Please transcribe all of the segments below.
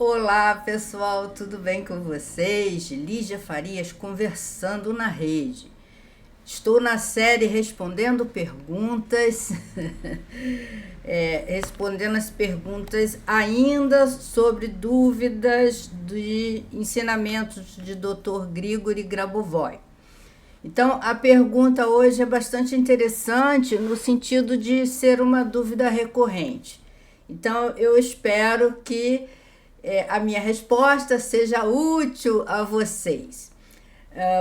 Olá pessoal, tudo bem com vocês? Lígia Farias conversando na rede. Estou na série Respondendo Perguntas, respondendo as perguntas ainda sobre dúvidas de ensinamentos de Dr. Grigori Grabovoi. Então, a pergunta hoje é bastante interessante no sentido de ser uma dúvida recorrente. Então, eu espero que a minha resposta seja útil a vocês.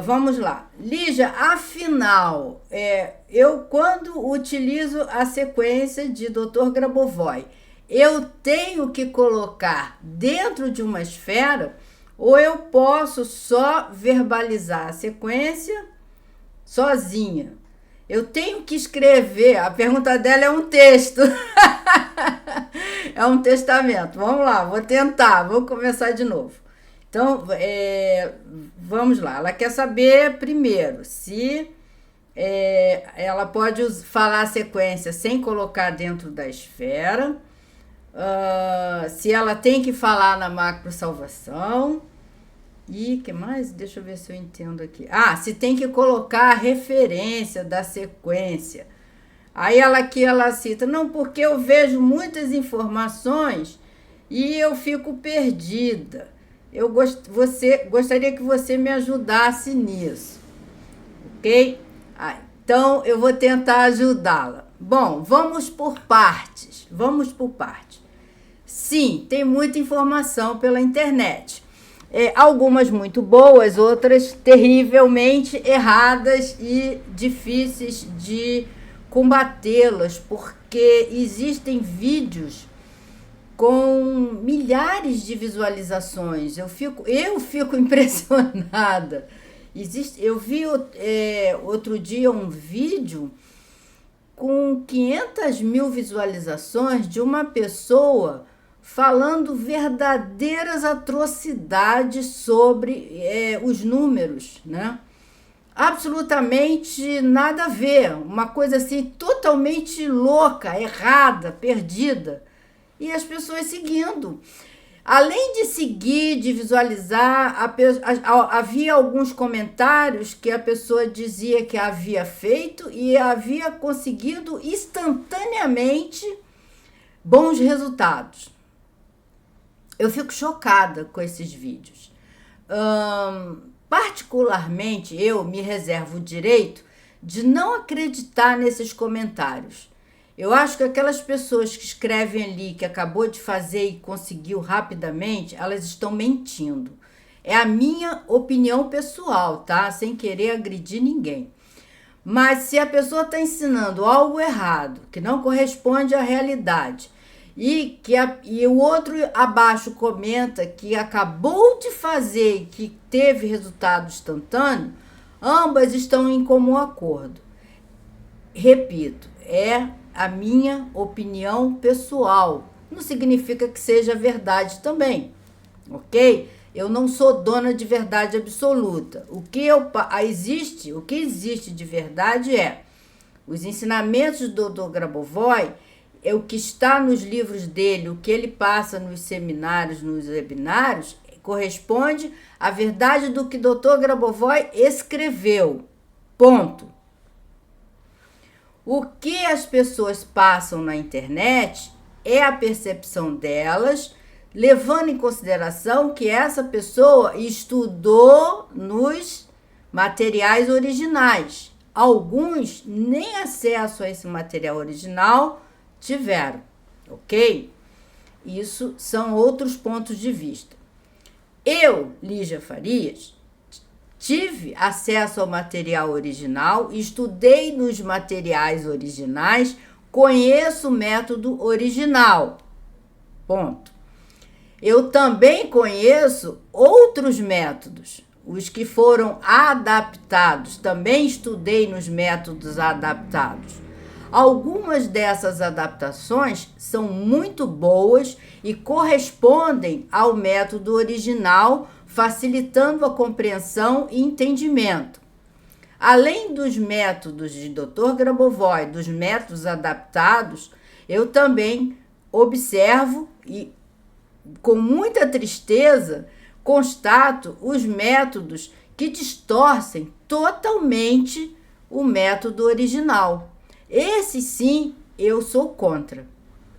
Vamos lá. Lígia, afinal, eu quando utilizo a sequência de Dr. Grabovoi, eu tenho que colocar dentro de uma esfera ou eu posso só verbalizar a sequência sozinha? Eu tenho que escrever. A pergunta dela é um texto. É um testamento. Vamos lá, vou tentar. Vou começar de novo. Então, vamos lá. Ela quer saber, primeiro, se ela pode falar a sequência sem colocar dentro da esfera, se ela tem que falar na macro-salvação. E que mais? Deixa eu ver se eu entendo aqui. Se tem que colocar a referência da sequência. Aí ela cita, não, porque eu vejo muitas informações e eu fico perdida. Gostaria que você me ajudasse nisso, ok? Então eu vou tentar ajudá-la. Bom, vamos por partes. Sim, tem muita informação pela internet. Algumas muito boas, outras terrivelmente erradas e difíceis de combatê-las, porque existem vídeos com milhares de visualizações. Eu fico impressionada. Eu vi outro dia um vídeo com 500 mil visualizações de uma pessoa falando verdadeiras atrocidades sobre os números, né? Absolutamente nada a ver, uma coisa assim totalmente louca, errada, perdida. E as pessoas seguindo. Além de seguir, de visualizar, havia alguns comentários que a pessoa dizia que havia feito e havia conseguido instantaneamente bons resultados. Eu fico chocada com esses vídeos. Particularmente, eu me reservo o direito de não acreditar nesses comentários. Eu acho que aquelas pessoas que escrevem ali que acabou de fazer e conseguiu rapidamente, elas estão mentindo. É a minha opinião pessoal, tá? Sem querer agredir ninguém. Mas se a pessoa está ensinando algo errado, que não corresponde à realidade, e o outro abaixo comenta que acabou de fazer e que teve resultado instantâneo, ambas estão em comum acordo. Repito, é a minha opinião pessoal. Não significa que seja verdade também, ok? Eu não sou dona de verdade absoluta. O que existe de verdade os ensinamentos do Dr. Grabovoi, o que está nos livros dele, o que ele passa nos seminários, nos webinários, corresponde à verdade do que Dr. Grabovoi escreveu. Ponto. O que as pessoas passam na internet é a percepção delas, levando em consideração que essa pessoa estudou nos materiais originais. Alguns nem acesso a esse material original tiveram, ok? Isso são outros pontos de vista. Eu, Lígia Farias, tive acesso ao material original, estudei nos materiais originais, conheço o método original. Ponto. Eu também conheço outros métodos, os que foram adaptados, também estudei nos métodos adaptados. Algumas dessas adaptações são muito boas e correspondem ao método original, facilitando a compreensão e entendimento. Além dos métodos de Dr. Grabovoi, dos métodos adaptados, eu também observo e com muita tristeza, constato os métodos que distorcem totalmente o método original. Esse sim, eu sou contra.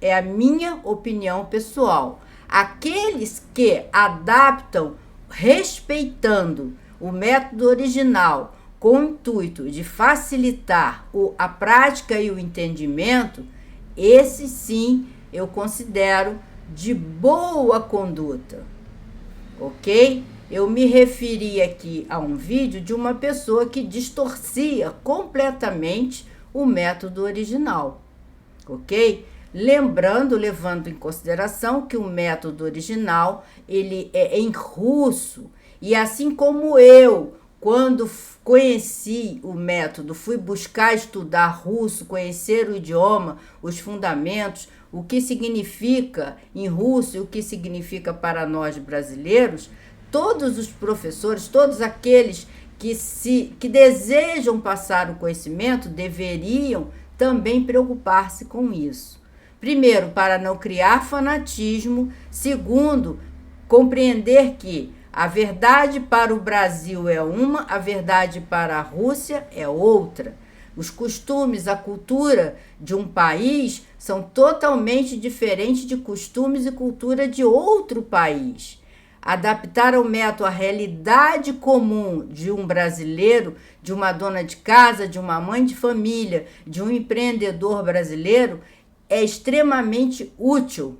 É a minha opinião pessoal. Aqueles que adaptam respeitando o método original com o intuito de facilitar a prática e o entendimento, esse sim eu considero de boa conduta, ok? Eu me referi aqui a um vídeo de uma pessoa que distorcia completamente o método original, ok? Levando em consideração que o método original ele é em russo, e assim como eu, quando conheci o método, fui buscar estudar russo, conhecer o idioma, os fundamentos, o que significa em russo e o que significa para nós brasileiros, todos os professores, todos aqueles que desejam passar o conhecimento, deveriam também preocupar-se com isso. Primeiro, para não criar fanatismo. Segundo, compreender que a verdade para o Brasil é uma, a verdade para a Rússia é outra. Os costumes, a cultura de um país são totalmente diferentes de costumes e cultura de outro país. Adaptar o método à realidade comum de um brasileiro, de uma dona de casa, de uma mãe de família, de um empreendedor brasileiro, é extremamente útil,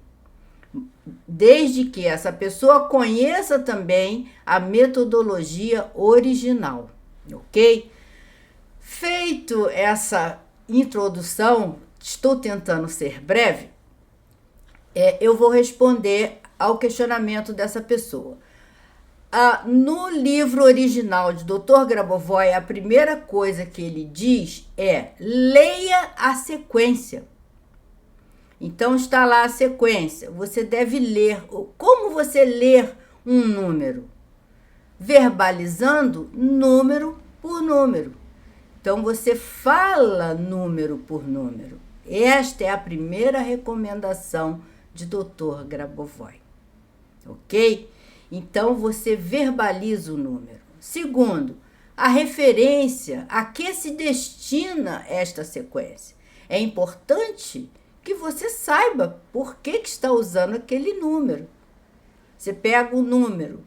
desde que essa pessoa conheça também a metodologia original, ok? Feito essa introdução, estou tentando ser breve, eu vou responder ao questionamento dessa pessoa. No livro original de Dr. Grabovoi, a primeira coisa que ele diz é: leia a sequência. Então está lá a sequência. Você deve ler. Como você ler um número? Verbalizando número por número. Então você fala número por número. Esta é a primeira recomendação de Dr. Grabovoi. Ok? Então você verbaliza o número. Segundo, a referência a que se destina esta sequência. É importante que você saiba por que está usando aquele número. Você pega o número,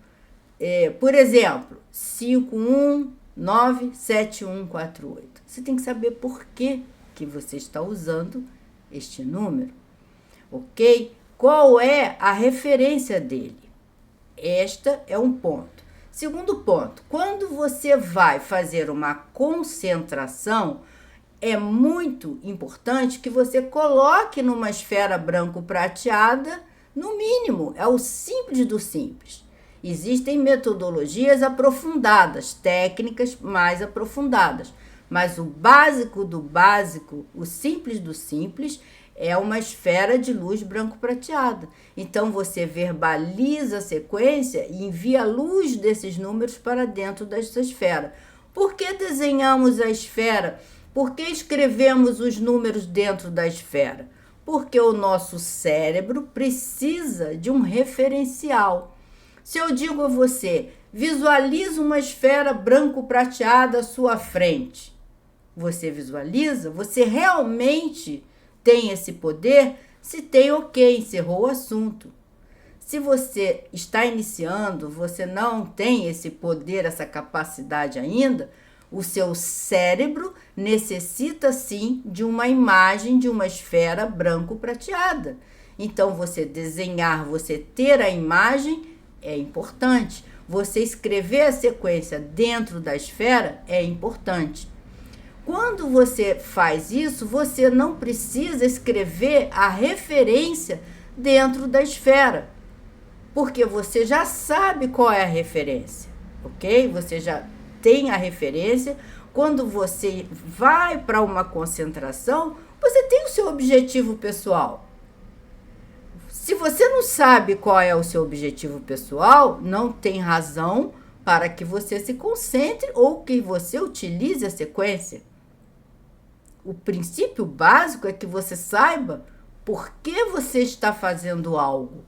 por exemplo, 51974148. Você tem que saber por que você está usando este número, ok? Qual é a referência dele? Esta é um ponto. Segundo ponto, quando você vai fazer uma concentração, é muito importante que você coloque numa esfera branco-prateada, no mínimo, é o simples do simples. Existem metodologias aprofundadas, técnicas mais aprofundadas, mas o básico do básico, o simples do simples, é uma esfera de luz branco-prateada. Então, você verbaliza a sequência e envia a luz desses números para dentro dessa esfera. Por que desenhamos a esfera? Por que escrevemos os números dentro da esfera? Porque o nosso cérebro precisa de um referencial. Se eu digo a você, visualiza uma esfera branco-prateada à sua frente. Você visualiza? Você realmente tem esse poder? Se tem, ok, encerrou o assunto. Se você está iniciando, você não tem esse poder, essa capacidade ainda, o seu cérebro necessita sim de uma imagem de uma esfera branco-prateada. Então, você desenhar, você ter a imagem é importante. Você escrever a sequência dentro da esfera é importante. Quando você faz isso, você não precisa escrever a referência dentro da esfera, porque você já sabe qual é a referência, ok? Você já tem a referência. Quando você vai para uma concentração, você tem o seu objetivo pessoal. Se você não sabe qual é o seu objetivo pessoal, não tem razão para que você se concentre ou que você utilize a sequência. O princípio básico é que você saiba por que você está fazendo algo.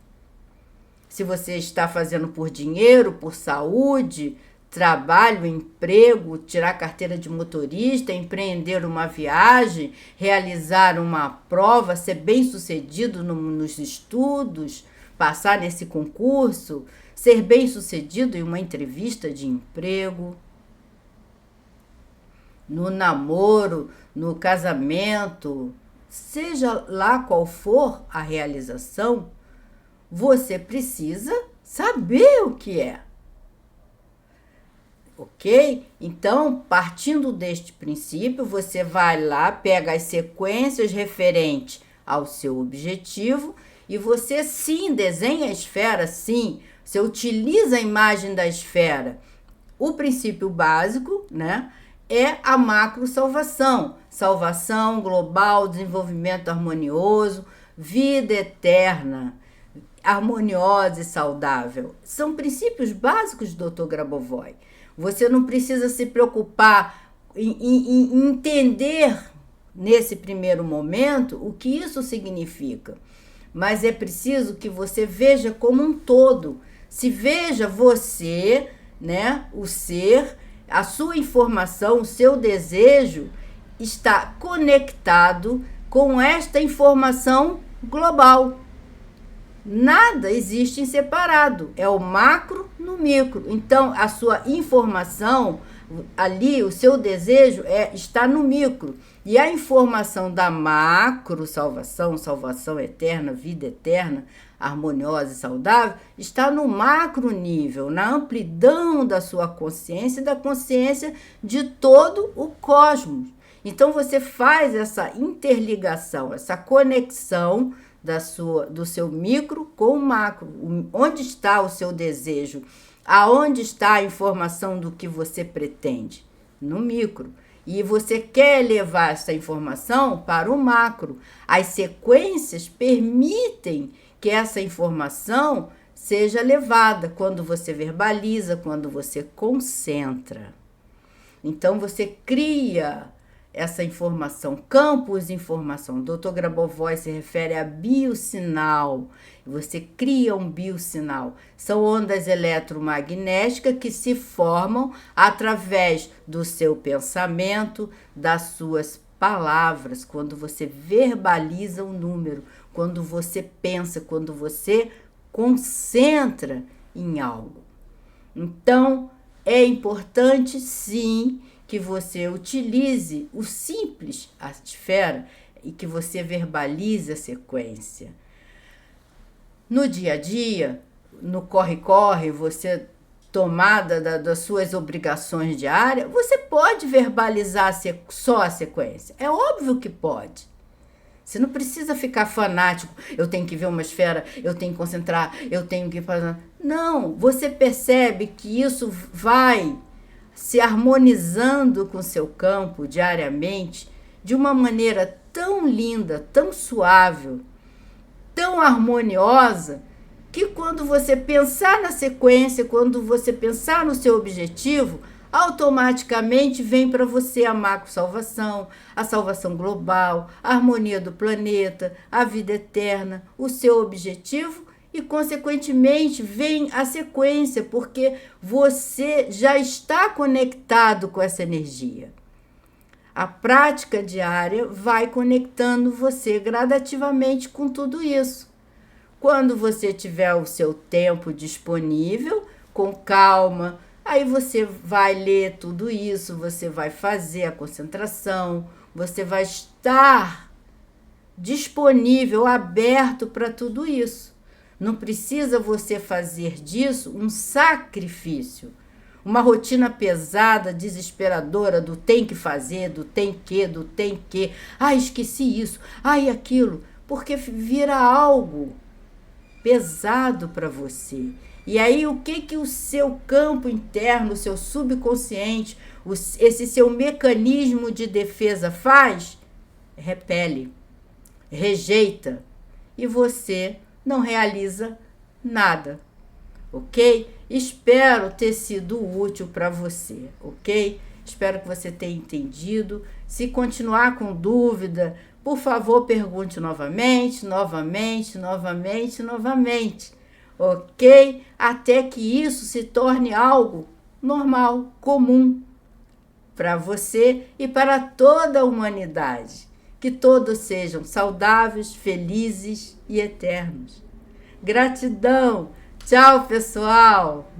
se você está fazendo por dinheiro, por saúde, trabalho, emprego, tirar carteira de motorista, empreender uma viagem, realizar uma prova, ser bem-sucedido nos estudos, passar nesse concurso, ser bem-sucedido em uma entrevista de emprego, no namoro, no casamento, seja lá qual for a realização, você precisa saber o que é. Ok? Então, partindo deste princípio, você vai lá, pega as sequências referentes ao seu objetivo e você sim desenha a esfera, sim. Você utiliza a imagem da esfera. O princípio básico, né, é a macro-salvação. Salvação global, desenvolvimento harmonioso, vida eterna, harmoniosa e saudável. São princípios básicos do Dr. Grabovoi. Você não precisa se preocupar em entender, nesse primeiro momento, o que isso significa. Mas é preciso que você veja como um todo. Se veja você, né, o ser, a sua informação, o seu desejo está conectado com esta informação global. Nada existe em separado, é o macro no micro. Então, a sua informação ali, o seu desejo está no micro. E a informação da macro salvação, salvação eterna, vida eterna, harmoniosa e saudável, está no macro nível, na amplidão da sua consciência e da consciência de todo o cosmos. Então, você faz essa interligação, essa conexão do seu micro com o macro. Onde está o seu desejo? Aonde está a informação do que você pretende? No micro. E você quer levar essa informação para o macro. As sequências permitem que essa informação seja levada quando você verbaliza, quando você concentra. Então, você cria essa informação, campos de informação. O Dr. Grabovoi se refere a biosinal. Você cria um biosinal. São ondas eletromagnéticas que se formam através do seu pensamento, das suas palavras, quando você verbaliza um número, quando você pensa, quando você concentra em algo. Então, é importante, sim, que você utilize o simples, a esfera, e que você verbalize a sequência. No dia a dia, no corre-corre, você tomada das suas obrigações diárias, você pode verbalizar só a sequência. É óbvio que pode. Você não precisa ficar fanático. Eu tenho que ver uma esfera, eu tenho que concentrar, eu tenho que fazer. Não, você percebe que isso vai se harmonizando com seu campo diariamente de uma maneira tão linda, tão suave, tão harmoniosa, que quando você pensar na sequência, quando você pensar no seu objetivo, automaticamente vem para você a macro-salvação, a salvação global, a harmonia do planeta, a vida eterna, o seu objetivo e, consequentemente, vem a sequência, porque você já está conectado com essa energia. A prática diária vai conectando você gradativamente com tudo isso. Quando você tiver o seu tempo disponível, com calma, aí você vai ler tudo isso, você vai fazer a concentração, você vai estar disponível, aberto para tudo isso. Não precisa você fazer disso um sacrifício, uma rotina pesada, desesperadora, do tem que fazer, do tem que. Ai, esqueci isso, ai, aquilo, porque vira algo pesado para você. E aí, o que o seu campo interno, o seu subconsciente, esse seu mecanismo de defesa faz? Repele, rejeita, e você não realiza nada, ok? Espero ter sido útil para você, ok? Espero que você tenha entendido. Se continuar com dúvida, por favor, pergunte novamente. ok? Até que isso se torne algo normal, comum para você e para toda a humanidade. Que todos sejam saudáveis, felizes e eternos. Gratidão. Tchau, pessoal.